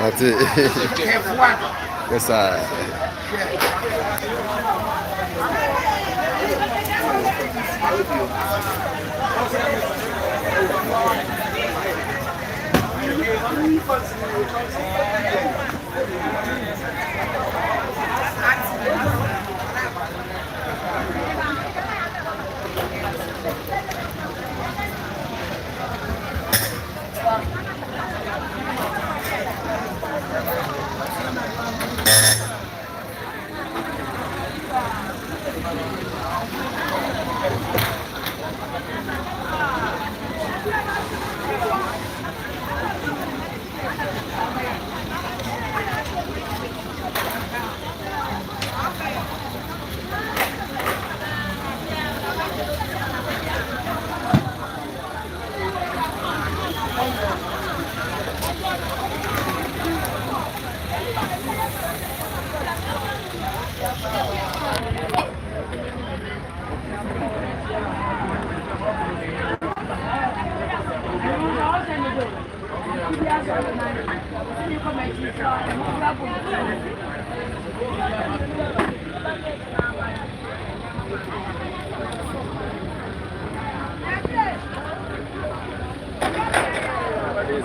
That's it. Yes, sir.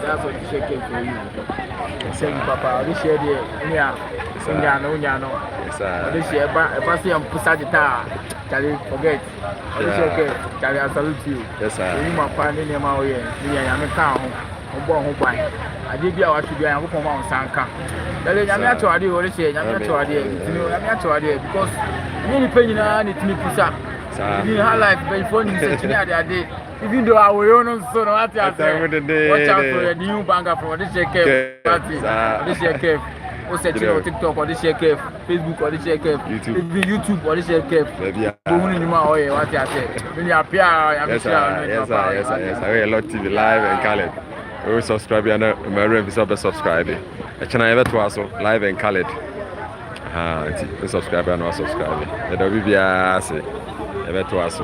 That's what you shake it for you. Say, Papa, this year, yeah, Yes, sir. this year, if I see him put Sagitta, Charlie, forget. This year, Charlie, I salute you. Yes, sir. You my partner in my way, I'm a town, I'm born home by. I did be our to be a home on Sanka. I'm not to idea what it is, I'm not to idea, I'm not to idea because many penny on it, me push up. In her life, before you said to me the other day. Even though I will own so much, watch out for the new banker for this year, Keff. This year, Keff. What's it on TikTok or this year, Keff? Facebook or this year, Keff? YouTube or this year, Keff? Who in my way? What I say? When you appear, yes, I Laud TV live and Khaled. We subscribe and my room is subscribing. I can ever to us live and Khaled. We subscribe and not subscribe. The WBA say ever to us.